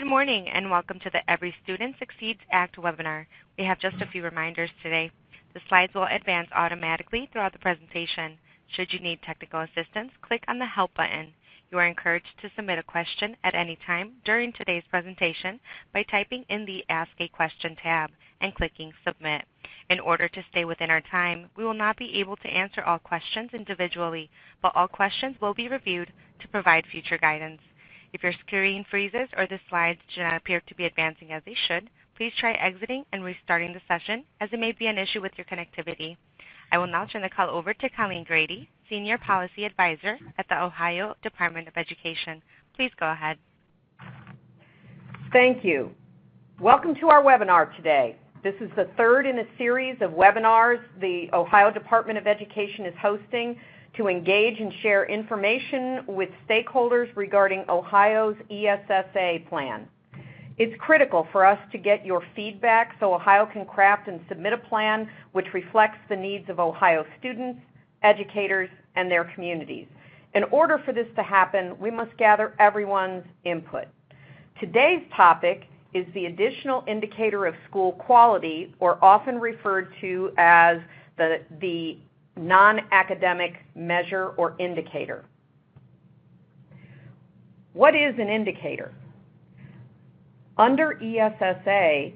Good morning and welcome to the Every Student Succeeds Act webinar. We have just a few reminders today. The slides will advance automatically throughout the presentation. Should you need technical assistance, click on the Help button. You are encouraged to submit a question at any time during today's presentation by typing in the Ask a Question tab and clicking Submit. In order to stay within our time, we will not be able to answer all questions individually, but all questions will be reviewed to provide future guidance. If your screen freezes or the slides do not appear to be advancing as they should, please try exiting and restarting the session, as it may be an issue with your connectivity. I will now turn the call over to Colleen Grady, Senior Policy Advisor at the Ohio Department of Education. Please go ahead. Thank you. Welcome to our webinar today. This is the third in a series of webinars the Ohio Department of Education is hosting to engage and share information with stakeholders regarding Ohio's ESSA plan. It's critical for us to get your feedback so Ohio can craft and submit a plan which reflects the needs of Ohio students, educators, and their communities. In order for this to happen, we must gather everyone's input. Today's topic is the additional indicator of school quality, or often referred to as the non-academic measure or indicator. What is an indicator? Under ESSA,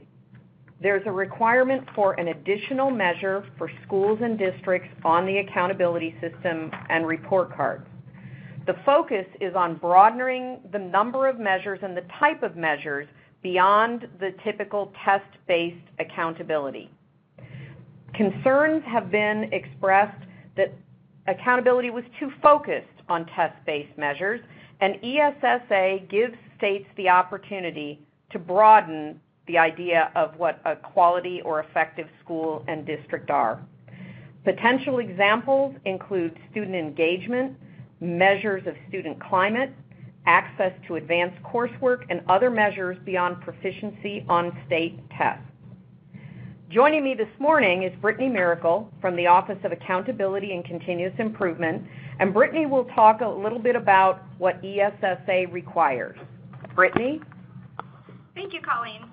there's a requirement for an additional measure for schools and districts on the accountability system and report cards. The focus is on broadening the number of measures and the type of measures beyond the typical test-based accountability. Concerns have been expressed that accountability was too focused on test-based measures, and ESSA gives states the opportunity to broaden the idea of what a quality or effective school and district are. Potential examples include student engagement, measures of student climate, access to advanced coursework, and other measures beyond proficiency on state tests. Joining me this morning is Brittany Miracle from the Office of Accountability and Continuous Improvement, and Brittany will talk a little bit about what ESSA requires. Brittany? Thank you, Colleen.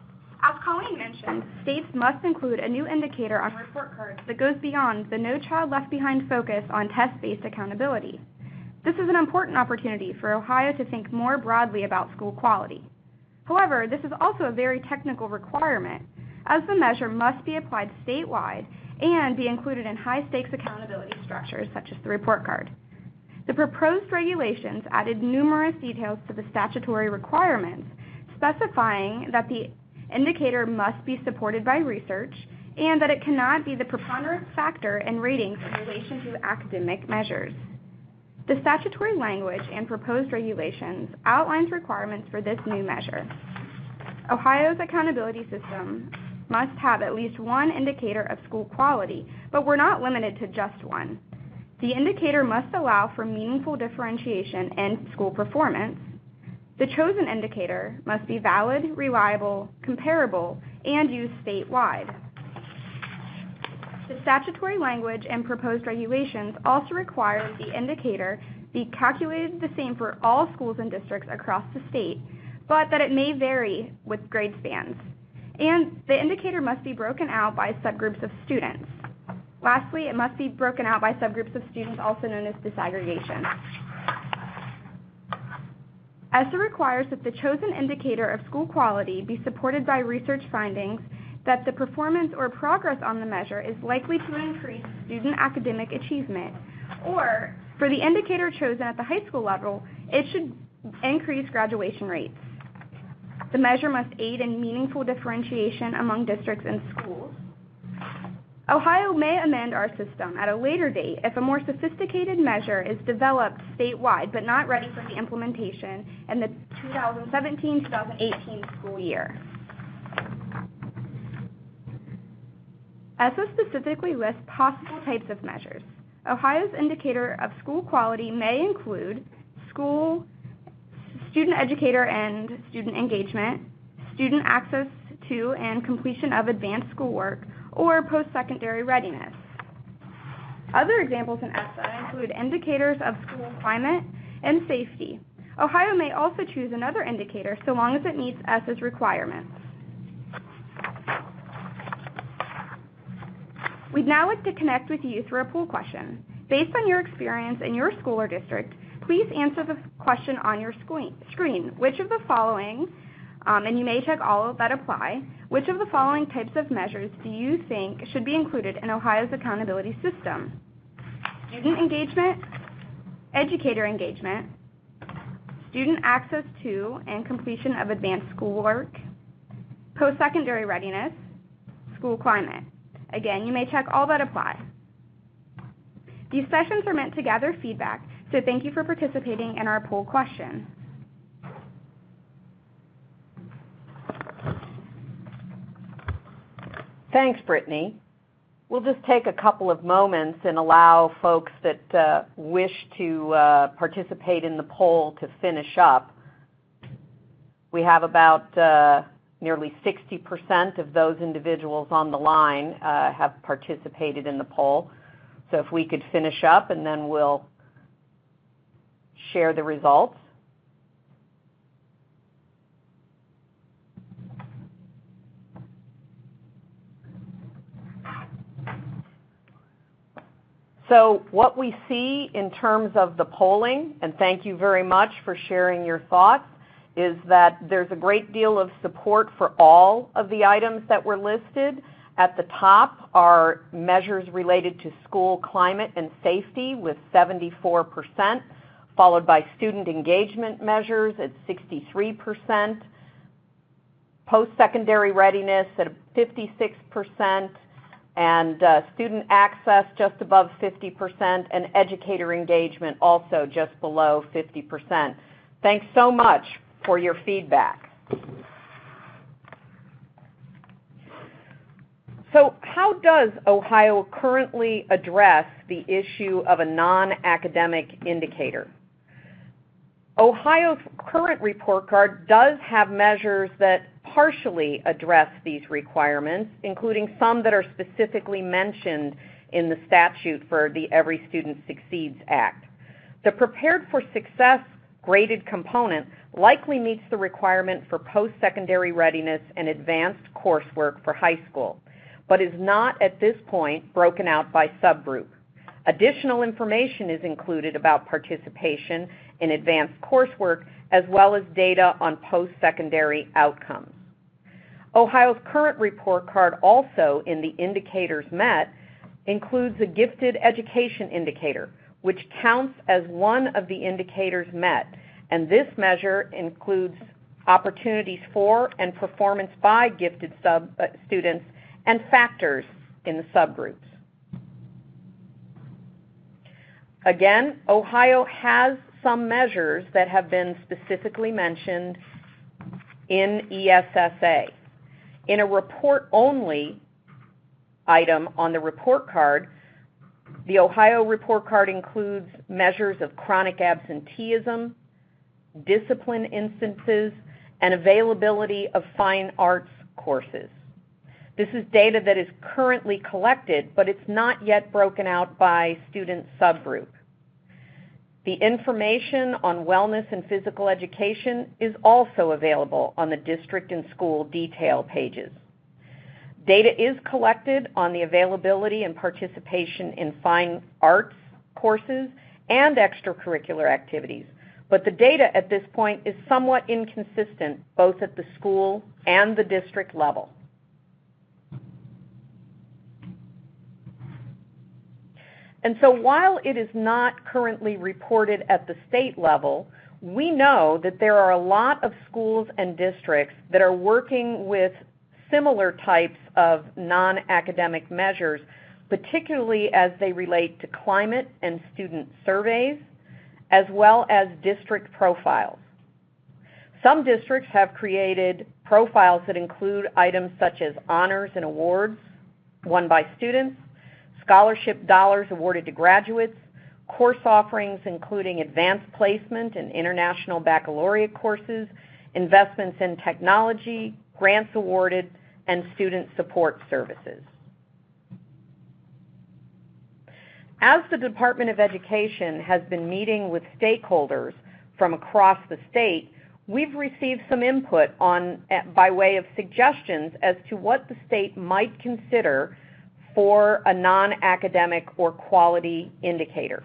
As Colleen mentioned, states must include a new indicator on report cards that goes beyond the No Child Left Behind focus on test-based accountability. This is an important opportunity for Ohio to think more broadly about school quality. However, this is also a very technical requirement, as the measure must be applied statewide and be included in high-stakes accountability structures such as the report card. The proposed regulations added numerous details to the statutory requirements, specifying that the indicator must be supported by research and that it cannot be the preponderant factor in ratings in relation to academic measures. The statutory language and proposed regulations outlines requirements for this new measure. Ohio's accountability system must have at least one indicator of school quality, but we're not limited to just one. The indicator must allow for meaningful differentiation in school performance. The chosen indicator must be valid, reliable, comparable, and used statewide. The statutory language and proposed regulations also require the indicator be calculated the same for all schools and districts across the state, but that it may vary with grade spans. And the indicator must be broken out by subgroups of students. Lastly, it must be broken out by subgroups of students, also known as disaggregation. ESSA requires that the chosen indicator of school quality be supported by research findings that the performance or progress on the measure is likely to increase student academic achievement, or for the indicator chosen at the high school level, it should increase graduation rates. The measure must aid in meaningful differentiation among districts and schools. Ohio may amend our system at a later date if a more sophisticated measure is developed statewide but not ready for the implementation in the 2017-2018 school year. ESSA specifically lists possible types of measures. Ohio's indicator of school quality may include student educator and student engagement, student access to and completion of advanced schoolwork, or post-secondary readiness. Other examples in ESSA include indicators of school climate and safety, Ohio may also choose another indicator so long as it meets ESSA's requirements. We'd now like to connect with you through a poll question. Based on your experience in your school or district, please answer the question on your screen. Which of the following, and you may check all that apply, which of the following types of measures do you think should be included in Ohio's accountability system? Student engagement, educator engagement, student access to and completion of advanced schoolwork, post-secondary readiness, school climate. Again, you may check all that apply. These sessions are meant to gather feedback, so thank you for participating in our poll question. Thanks, Brittany. We'll just take a couple of moments and allow folks that wish to participate in the poll to finish up. We have about nearly 60% of those individuals on the line have participated in the poll. So if we could finish up, and then we'll share the results. So what we see in terms of the polling, and thank you very much for sharing your thoughts, is that there's a great deal of support for all of the items that were listed. At the top are measures related to school climate and safety with 74%, followed by student engagement measures at 63%, post-secondary readiness at 56%, and student access just above 50%, and educator engagement also just below 50%. Thanks so much for your feedback. So how does Ohio currently address the issue of a non-academic indicator? Ohio's current report card does have measures that partially address these requirements, including some that are specifically mentioned in the statute for the Every Student Succeeds Act. The Prepared for Success graded component likely meets the requirement for post-secondary readiness and advanced coursework for high school, but is not at this point broken out by subgroup. Additional information is included about participation in advanced coursework, as well as data on post-secondary outcomes. Ohio's current report card also, in the indicators met, includes a gifted education indicator, which counts as one of the indicators met, and this measure includes opportunities for and performance by gifted students and factors in the subgroups. Again, Ohio has some measures that have been specifically mentioned in ESSA. In a report-only item on the report card, the Ohio report card includes measures of chronic absenteeism, discipline instances, and availability of fine arts courses. This is data that is currently collected, but it's not yet broken out by student subgroup. The information on wellness and physical education is also available on the district and school detail pages. Data is collected on the availability and participation in fine arts courses and extracurricular activities, but the data at this point is somewhat inconsistent both at the school and the district level. And so while it is not currently reported at the state level, we know that there are a lot of schools and districts that are working with similar types of non-academic measures, particularly as they relate to climate and student surveys, as well as district profiles. Some districts have created profiles that include items such as honors and awards won by students, scholarship dollars awarded to graduates, course offerings including advanced placement and international baccalaureate courses, investments in technology, grants awarded, and student support services. As the Department of Education has been meeting with stakeholders from across the state, we've received some input by way of suggestions as to what the state might consider for a non-academic or quality indicator.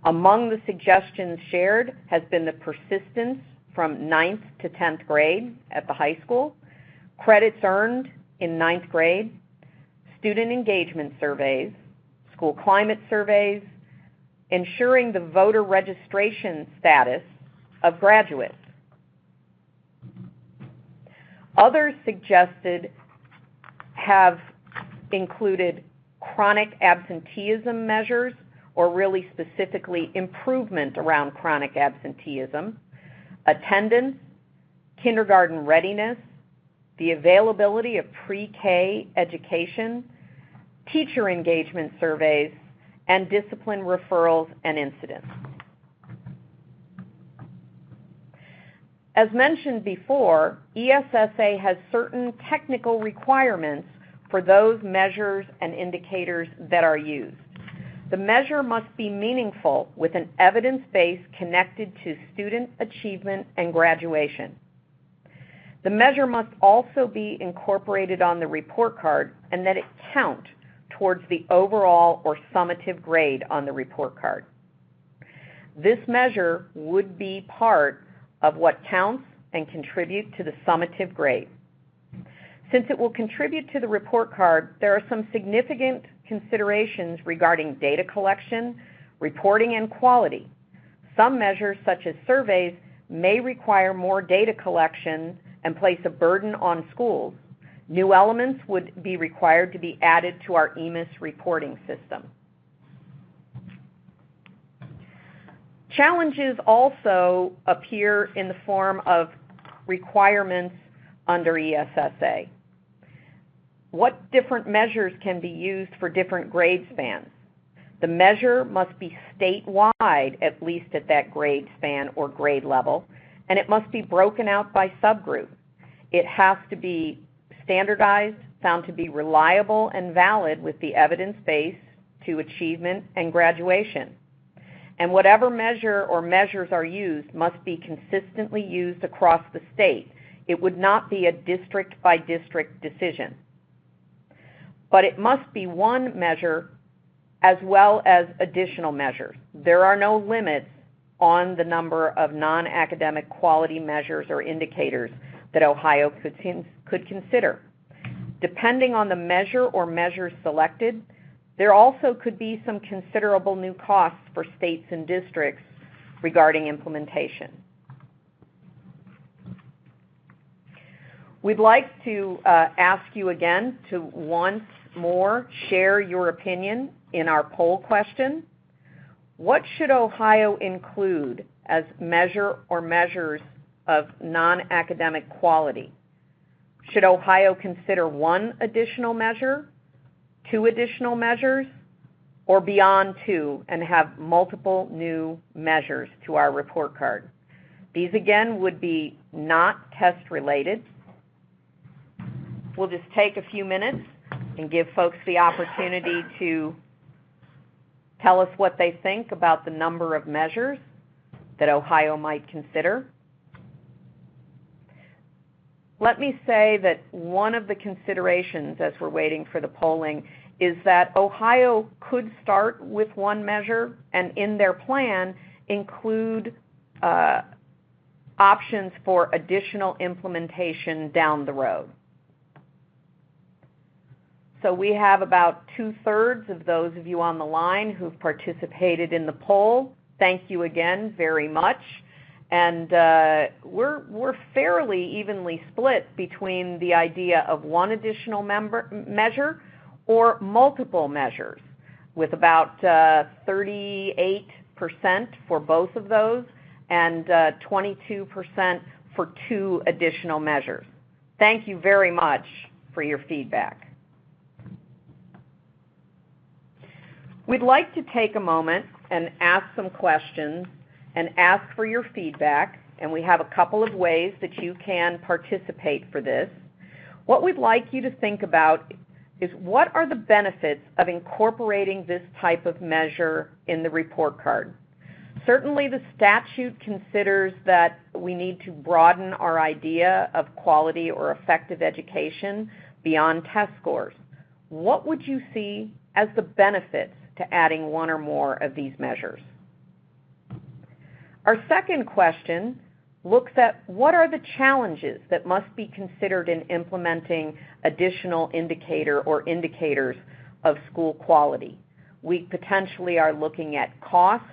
Among the suggestions shared has been the persistence from 9th to 10th grade at the high school, credits earned in 9th grade, student engagement surveys, school climate surveys, ensuring the voter registration status of graduates. Others suggested have included chronic absenteeism measures, or really specifically improvement around chronic absenteeism, attendance, kindergarten readiness, the availability of pre-K education, teacher engagement surveys, and discipline referrals and incidents. As mentioned before, ESSA has certain technical requirements for those measures and indicators that are used. The measure must be meaningful with an evidence base connected to student achievement and graduation. The measure must also be incorporated on the report card and that it count towards the overall or summative grade on the report card. This measure would be part of what counts and contribute to the summative grade. Since it will contribute to the report card, there are some significant considerations regarding data collection, reporting, and quality. Some measures, such as surveys, may require more data collection and place a burden on schools. New elements would be required to be added to our EMIS reporting system. Challenges also appear in the form of requirements under ESSA. What different measures can be used for different grade spans? The measure must be statewide, at least at that grade span or grade level, and it must be broken out by subgroup. It has to be standardized, found to be reliable and valid with the evidence base to achievement and graduation. And whatever measure or measures are used must be consistently used across the state. It would not be a district-by-district decision. But it must be one measure as well as additional measures. There are no limits on the number of non-academic quality measures or indicators that Ohio could consider. Depending on the measure or measures selected, there also could be some considerable new costs for states and districts regarding implementation. We'd like to ask you again to once more share your opinion in our poll question. What should Ohio include as measure or measures of non-academic quality? Should Ohio consider one additional measure, two additional measures, or beyond two and have multiple new measures to our report card? These again would be not test related. We'll just take a few minutes and give folks the opportunity to tell us what they think about the number of measures that Ohio might consider. Let me say that one of the considerations as we're waiting for the polling is that Ohio could start with one measure and in their plan include options for additional implementation down the road. So we have about 2/3 of those of you on the line who've participated in the poll. Thank you again very much. And we're fairly evenly split between the idea of one additional measure or multiple measures, with about 38% for both of those and 22% for two additional measures. Thank you very much for your feedback. We'd like to take a moment and ask some questions and ask for your feedback, and we have a couple of ways that you can participate for this. What we'd like you to think about is what are the benefits of incorporating this type of measure in the report card? Certainly the statute considers that we need to broaden our idea of quality or effective education beyond test scores. What would you see as the benefits to adding one or more of these measures? Our second question looks at what are the challenges that must be considered in implementing additional indicator or indicators of school quality. We potentially are looking at cost,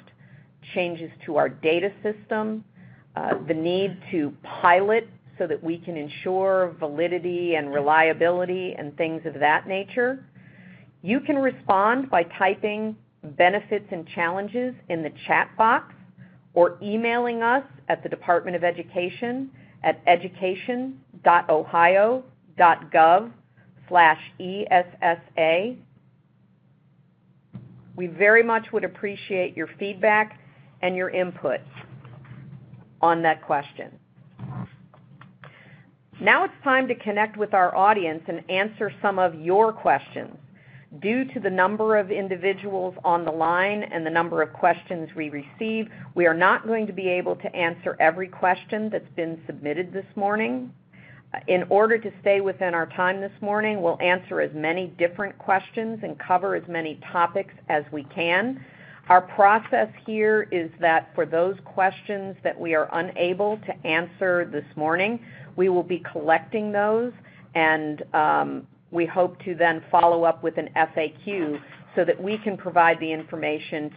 changes to our data system, the need to pilot so that we can ensure validity and reliability and things of that nature. You can respond by typing benefits and challenges in the chat box or emailing us at the Department of Education at education.ohio.gov/ESSA. We very much would appreciate your feedback and your input on that question. Now it's time to connect with our audience and answer some of your questions. Due to the number of individuals on the line and the number of questions we receive, we are not going to be able to answer every question that's been submitted this morning. In order to stay within our time this morning, we'll answer as many different questions and cover as many topics as we can. Our process here is that for those questions that we are unable to answer this morning, we will be collecting those, and we hope to then follow up with an FAQ so that we can provide the information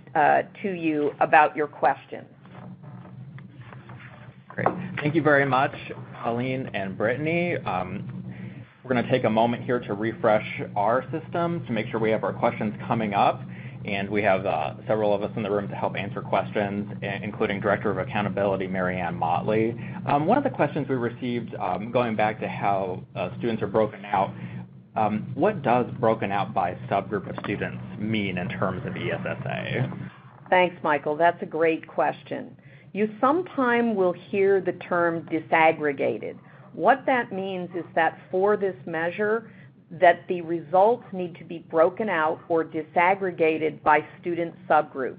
to you about your questions. Great. Thank you very much, Colleen and Brittany. We're going to take a moment here to refresh our system to make sure we have our questions coming up. And we have several of us in the room to help answer questions, including Director of Accountability, Marianne Motley. One of the questions we received, going back to how students are broken out, what does broken out by subgroup of students mean in terms of ESSA? Thanks, Michael. That's a great question. You sometime will hear the term disaggregated. What that means is that for this measure, that the results need to be broken out or disaggregated by student subgroup.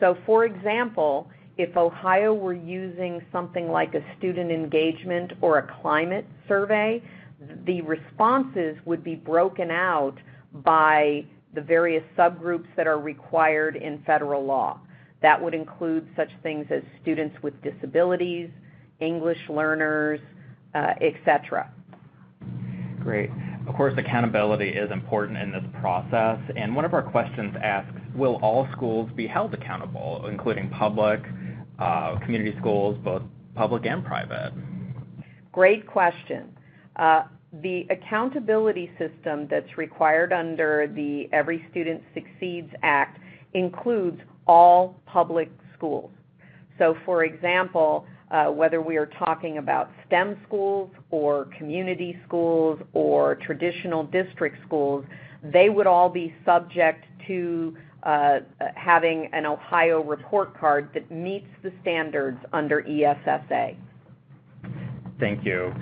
So for example, if Ohio were using something like a student engagement or a climate survey, the responses would be broken out by the various subgroups that are required in federal law. That would include such things as students with disabilities, English learners, etc. Great. Of course, accountability is important in this process, and one of our questions asks, will all schools be held accountable, including public, community schools, both public and private? Great question. The accountability system that's required under the Every Student Succeeds Act includes all public schools. So for example, whether we are talking about STEM schools or community schools or traditional district schools, they would all be subject to having an Ohio report card that meets the standards under ESSA. Thank you.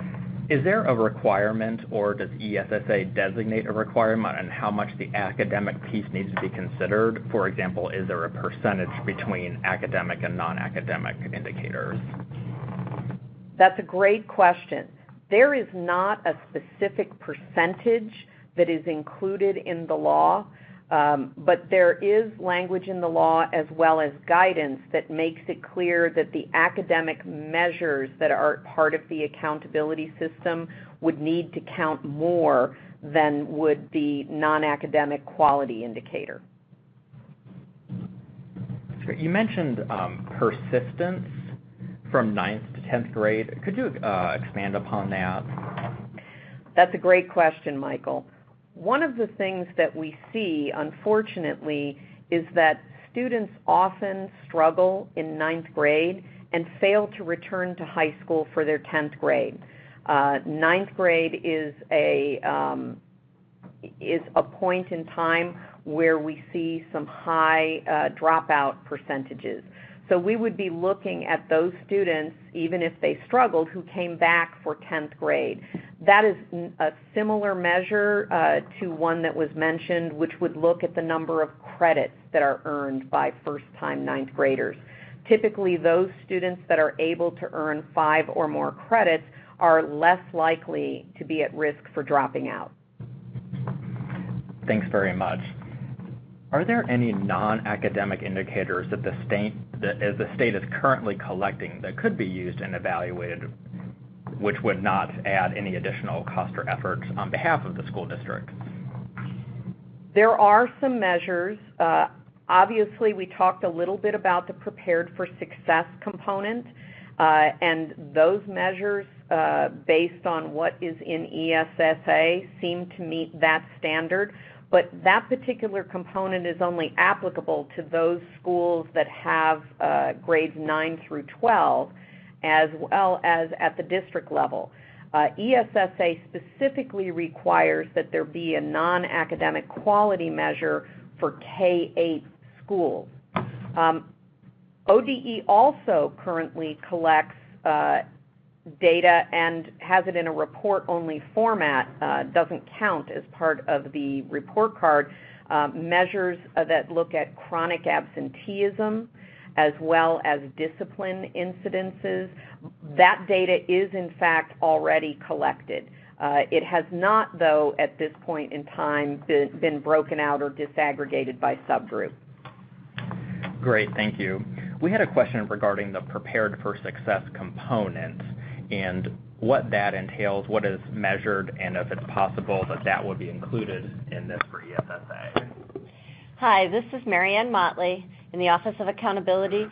Is there a requirement, or does ESSA designate a requirement on how much the academic piece needs to be considered? For example, is there a percentage between academic and non-academic indicators? That's a great question. There is not a specific percentage that is included in the law, but there is language in the law as well as guidance that makes it clear that the academic measures that are part of the accountability system would need to count more than would the non-academic quality indicator. You mentioned persistence from 9th to 10th grade. Could you expand upon that? That's a great question, Michael. One of the things that we see, unfortunately, is that students often struggle in 9th grade and fail to return to high school for their 10th grade. 9th grade is a point in time where we see some high dropout percentages. So we would be looking at those students, even if they struggled, who came back for 10th grade. That is a similar measure to one that was mentioned, which would look at the number of credits that are earned by first-time 9th graders. Typically, those students that are able to earn 5 or more credits are less likely to be at risk for dropping out. Thanks very much. Are there any non-academic indicators that the state is currently collecting that could be used and evaluated, which would not add any additional cost or effort on behalf of the school district? There are some measures. Obviously, we talked a little bit about the Prepared for Success component, and those measures, based on what is in ESSA, seem to meet that standard. But that particular component is only applicable to those schools that have grades 9 through 12, as well as at the district level. ESSA specifically requires that there be a non-academic quality measure for K-8 schools. ODE also currently collects data and has it in a report-only format, doesn't count as part of the report card, measures that look at chronic absenteeism as well as discipline incidences. That data is in fact already collected. It has not, though, at this point in time been broken out or disaggregated by subgroup. Great, thank you. We had a question regarding the Prepared for Success component and what that entails, what is measured, and if it's possible that that would be included in this for ESSA. Hi, this is Marianne Motley in the Office of Accountability,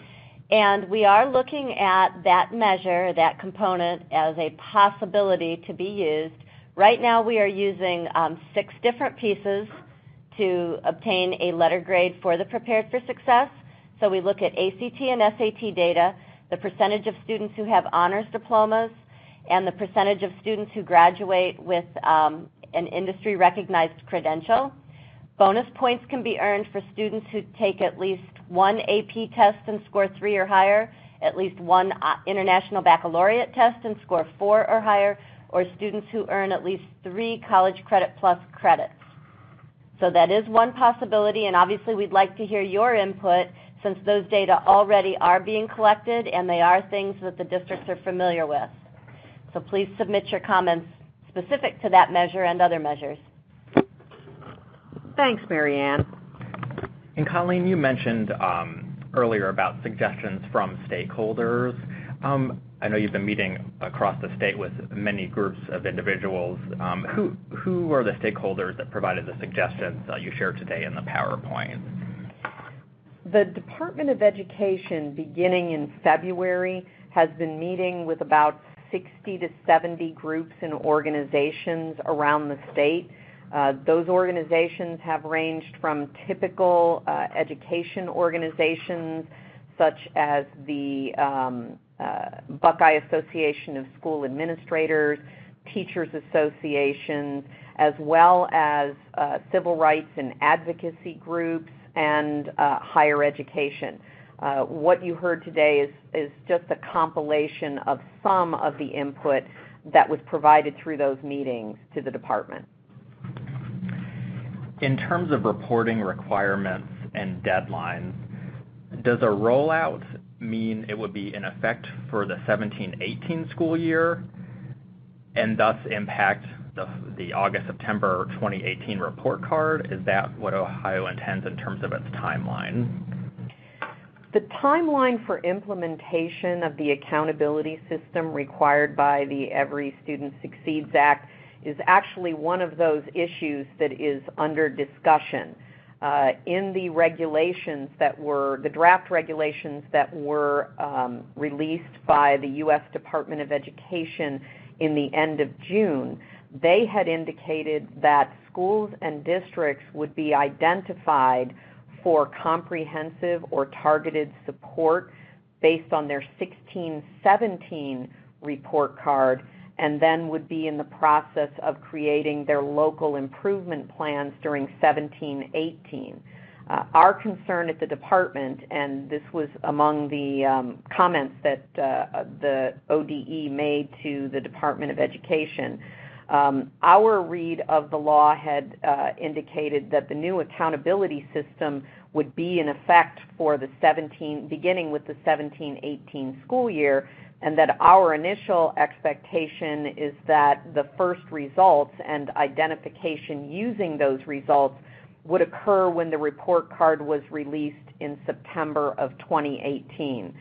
and we are looking at that measure, that component, as a possibility to be used. Right now we are using 6 different pieces to obtain a letter grade for the Prepared for Success. So we look at ACT and SAT data, the percentage of students who have honors diplomas, and the percentage of students who graduate with an industry-recognized credential. Bonus points can be earned for students who take at least 1 AP test and score 3 or higher, at least 1 International Baccalaureate test and score 4 or higher, or students who earn at least 3 College Credit Plus credits. So that is one possibility, and obviously we'd like to hear your input since those data already are being collected and they are things that the districts are familiar with. So please submit your comments specific to that measure and other measures. Thanks, Marianne. And Colleen, you mentioned earlier about suggestions from stakeholders. I know you've been meeting across the state with many groups of individuals. Who are the stakeholders that provided the suggestions you shared today in the PowerPoint? The Department of Education, beginning in February, has been meeting with about 60 to 70 groups and organizations around the state. Those organizations have ranged from typical education organizations such as the Buckeye Association of School Administrators, teachers associations, as well as civil rights and advocacy groups, and higher education. What you heard today is just a compilation of some of the input that was provided through those meetings to the department. In terms of reporting requirements and deadlines, does a rollout mean it would be in effect for the 17-18 school year and thus impact the August-September 2018 report card? Is that what Ohio intends in terms of its timeline? The timeline for implementation of the accountability system required by the Every Student Succeeds Act is actually one of those issues that is under discussion. In the regulations the draft regulations that were released by the U.S. Department of Education in the end of June, they had indicated that schools and districts would be identified for comprehensive or targeted support based on their 16-17 report card, and then would be in the process of creating their local improvement plans during 17-18. Our concern at the department, and this was among the comments that the ODE made to the Department of Education, Our read of the law had indicated that the new accountability system would be in effect for the beginning with the 17-18 school year, and that our initial expectation is that the first results and identification using those results would occur when the report card was released in September of 2018.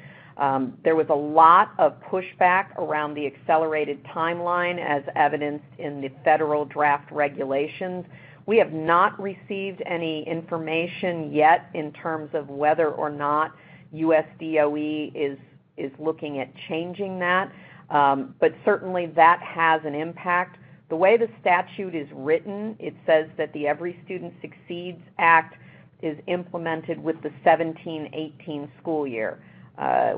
There was a lot of pushback around the accelerated timeline as evidenced in the federal draft regulations. We have not received any information yet in terms of whether or not USDOE is looking at changing that, but certainly that has an impact. The way the statute is written, it says that the Every Student Succeeds Act is implemented with the 17-18 school year.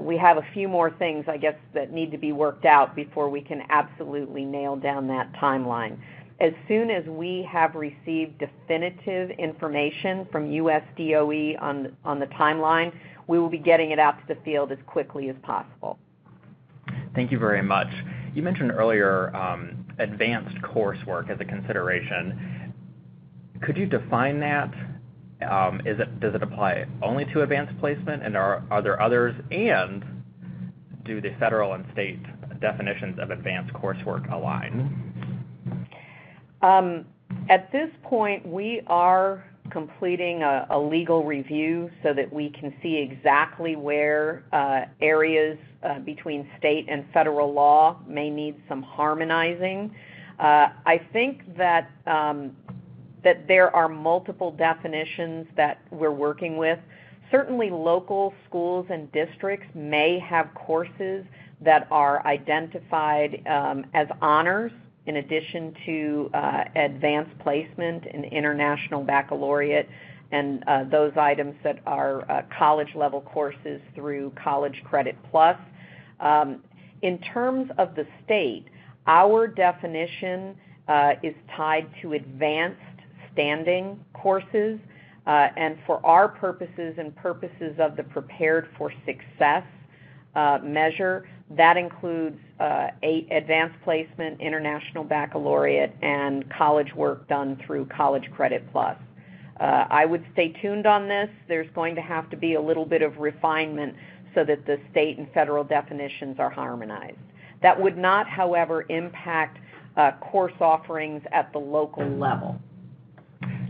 We have a few more things, I guess, that need to be worked out before we can absolutely nail down that timeline. As soon as we have received definitive information from USDOE on the timeline, we will be getting it out to the field as quickly as possible. Thank you very much. You mentioned earlier advanced coursework as a consideration. Could you define that? Does it apply only to advanced placement, and are there others? And do the federal and state definitions of advanced coursework align? At this point, we are completing a legal review so that we can see exactly where areas between state and federal law may need some harmonizing. I think that there are multiple definitions that we're working with. Certainly local schools and districts may have courses that are identified as honors in addition to advanced placement and international baccalaureate and those items that are college-level courses through College Credit Plus. In terms of the state, our definition is tied to advanced standing courses, and for our purposes and purposes of the Prepared for Success measure, that includes advanced placement, international baccalaureate, and college work done through College Credit Plus. I would stay tuned on this. There's going to have to be a little bit of refinement so that the state and federal definitions are harmonized. That would not, however, impact course offerings at the local level.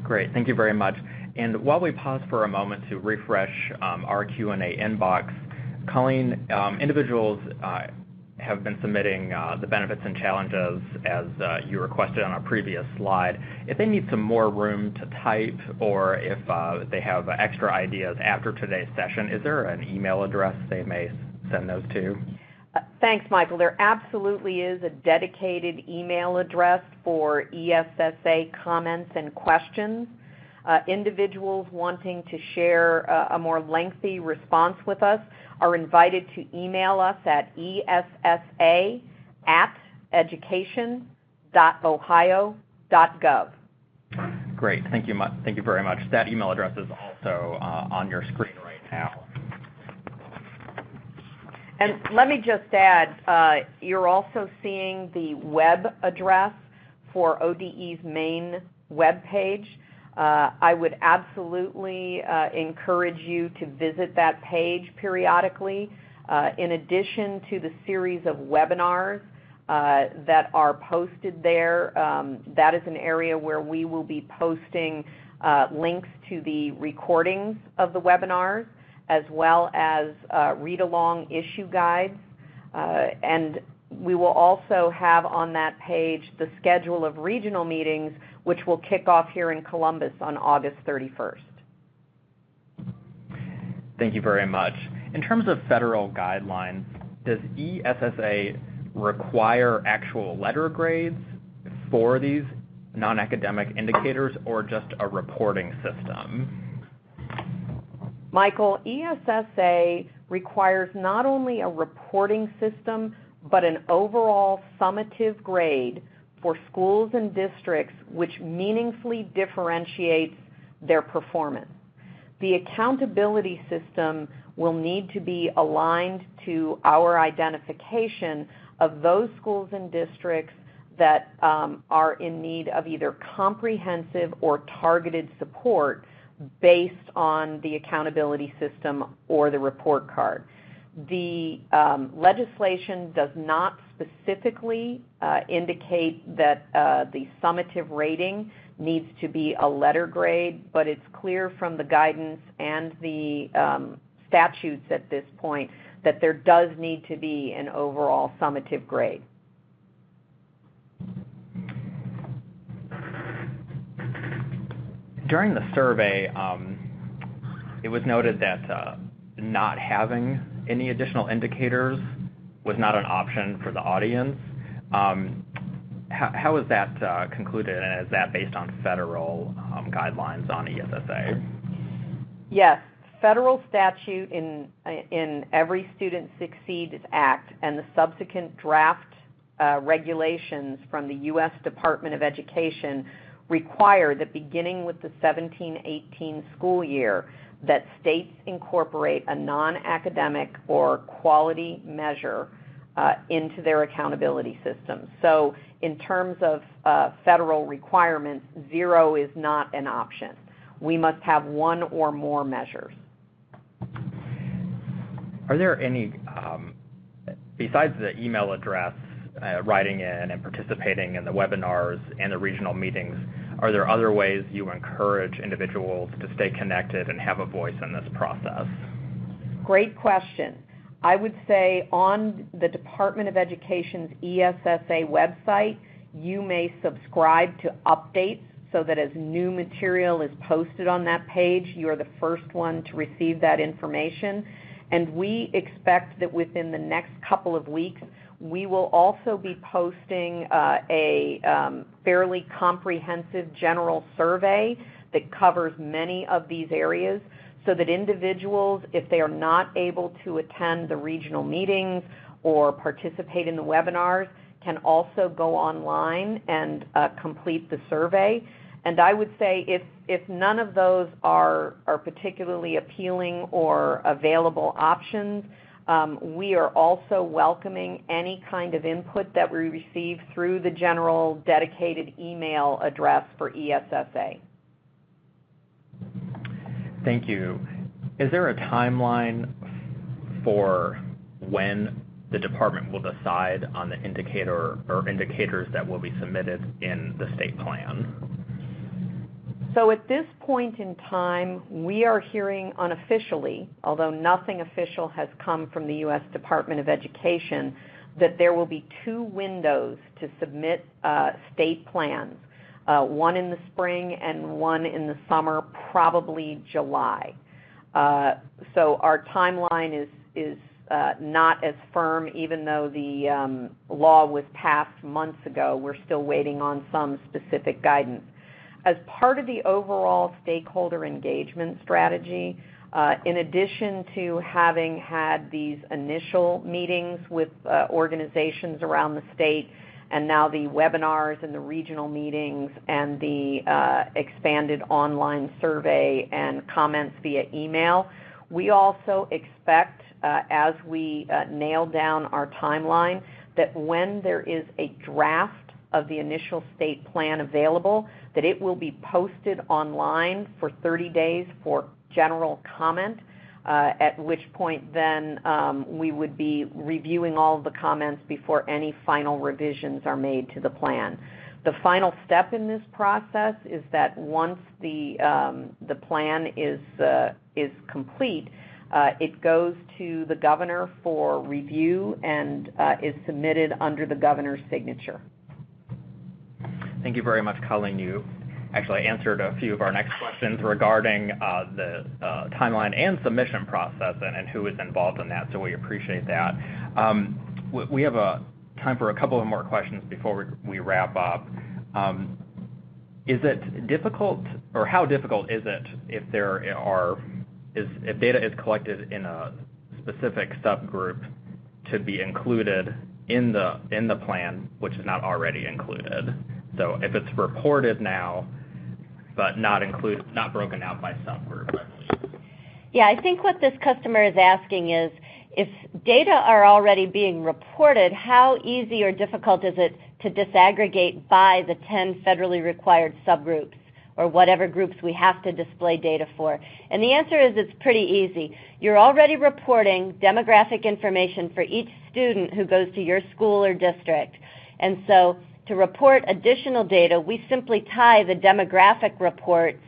Great, thank you very much. And while we pause for a moment to refresh our Q&A inbox, Colleen, individuals have been submitting the benefits and challenges as you requested on a previous slide. If they need some more room to type, or if they have extra ideas after today's session, is there an email address they may send those to? Thanks, Michael. There absolutely is a dedicated email address for ESSA comments and questions. Individuals wanting to share a more lengthy response with us are invited to email us at essa@education.ohio.gov. Great. Thank you very much. That email address is also on your screen right now. And let me just add, you're also seeing the web address for ODE's main web page. I would absolutely encourage you to visit that page periodically. In addition to the series of webinars that are posted there, that is an area where we will be posting links to the recordings of the webinars, as well as read-along issue guides. And we will also have on that page the schedule of regional meetings, which will kick off here in Columbus on August 31st. Thank you very much. In terms of federal guidelines, does ESSA require actual letter grades for these non-academic indicators, or just a reporting system? Michael, ESSA requires not only a reporting system, but an overall summative grade for schools and districts which meaningfully differentiates their performance. The accountability system will need to be aligned to our identification of those schools and districts that are in need of either comprehensive or targeted support based on the accountability system or the report card. The legislation does not specifically indicate that the summative rating needs to be a letter grade, but it's clear from the guidance and the statutes at this point that there does need to be an overall summative grade. During the survey, it was noted that not having any additional indicators was not an option for the audience. How is that concluded, and is that based on federal guidelines on ESSA? Yes. Federal statute in Every Student Succeeds Act and the subsequent draft regulations from the U.S. Department of Education require that beginning with the 17-18 school year that states incorporate a non-academic or quality measure into their accountability system. So in terms of federal requirements, 0 is not an option. We must have one or more measures. Are there any, besides the email address, writing in and participating in the webinars and the regional meetings, are there other ways you encourage individuals to stay connected and have a voice in this process? Great question. I would say on the Department of Education's ESSA website, you may subscribe to updates so that as new material is posted on that page, you're the first one to receive that information. And we expect that within the next couple of weeks, we will also be posting a fairly comprehensive general survey that covers many of these areas so that individuals, if they are not able to attend the regional meetings or participate in the webinars, can also go online and complete the survey. And I would say if none of those are particularly appealing or available options, we are also welcoming any kind of input that we receive through the general dedicated email address for ESSA. Thank you. Is there a timeline for when the department will decide on the indicator or indicators that will be submitted in the state plan? So at this point in time, we are hearing unofficially, although nothing official has come from the U.S. Department of Education, that there will be 2 windows to submit state plans, one in the spring and one in the summer, probably July. So our timeline is not as firm, even though the law was passed months ago. We're still waiting on some specific guidance. As part of the overall stakeholder engagement strategy, in addition to having had these initial meetings with organizations around the state, and now the webinars and the regional meetings and the expanded online survey and comments via email, we also expect, as we nail down our timeline, that when there is a draft of the initial state plan available, that it will be posted online for 30 days for general comment, at which point then we would be reviewing all of the comments before any final revisions are made to the plan. The final step in this process is that once the plan is complete, it goes to the governor for review and is submitted under the governor's signature. Thank you very much, Colleen. You actually answered a few of our next questions regarding the timeline and submission process and who is involved in that, so we appreciate that. We have time for a couple of more questions before we wrap up. Is it difficult, or how difficult is it if if data is collected in a specific subgroup to be included in the plan, which is not already included? So if it's reported now, but not broken out by subgroup, I believe. Yeah, I think what this customer is asking is, if data are already being reported, how easy or difficult is it to disaggregate by the 10 federally required subgroups, or whatever groups we have to display data for? And the answer is it's pretty easy. You're already reporting demographic information for each student who goes to your school or district. And so to report additional data, we simply tie the demographic reports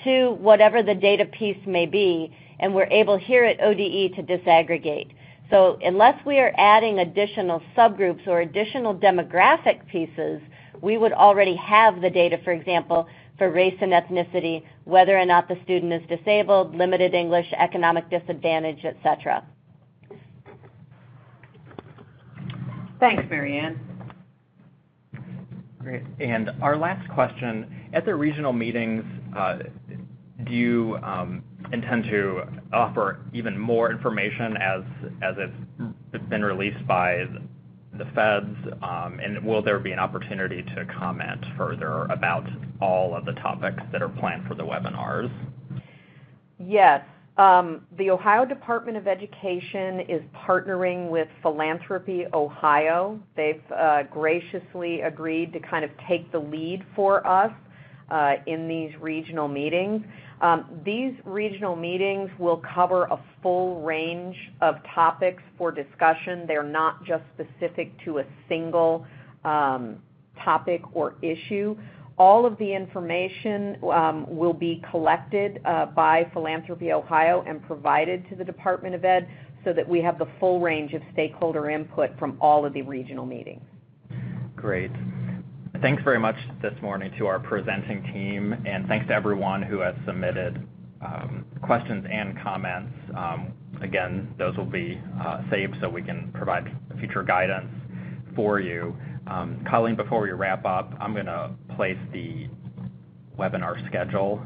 to whatever the data piece may be, and we're able here at ODE to disaggregate. So unless we are adding additional subgroups or additional demographic pieces, we would already have the data, for example, for race and ethnicity, whether or not the student is disabled, limited English, economic disadvantage, etc. Thanks, Marianne. Great. And our last question, at the regional meetings, do you intend to offer even more information as it's been released by the feds, and will there be an opportunity to comment further about all of the topics that are planned for the webinars? Yes. The Ohio Department of Education is partnering with Philanthropy Ohio. They've graciously agreed to kind of take the lead for us in these regional meetings. These regional meetings will cover a full range of topics for discussion. They're not just specific to a single topic or issue. All of the information will be collected by Philanthropy Ohio and provided to the Department of Ed so that we have the full range of stakeholder input from all of the regional meetings. Great. Thanks very much this morning to our presenting team, and thanks to everyone who has submitted questions and comments. Again, those will be saved so we can provide future guidance for you. Colleen, before we wrap up, I'm going to place the webinar schedule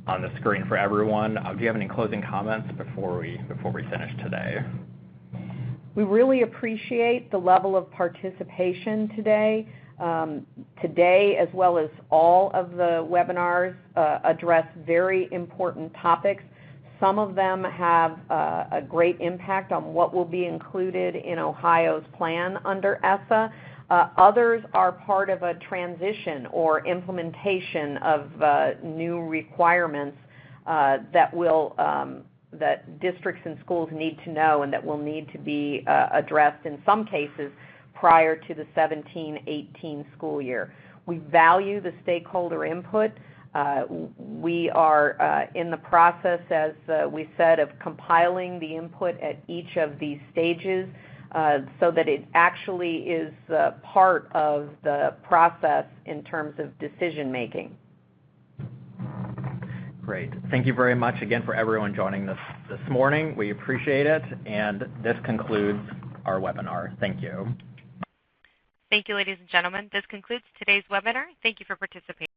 on the screen for everyone. Do you have any closing comments before we finish today? We really appreciate the level of participation today. Today, as well as all of the webinars, address very important topics. Some of them have a great impact on what will be included in Ohio's plan under ESSA. Others are part of a transition or implementation of new requirements that districts and schools need to know and that will need to be addressed in some cases prior to the 17-18 school year. We value the stakeholder input. We are in the process, as we said, of compiling the input at each of these stages so that it actually is part of the process in terms of decision making. Great. Thank you very much again for everyone joining this morning. We appreciate it, and this concludes our webinar. Thank you. Thank you, ladies and gentlemen. This concludes today's webinar. Thank you for participating.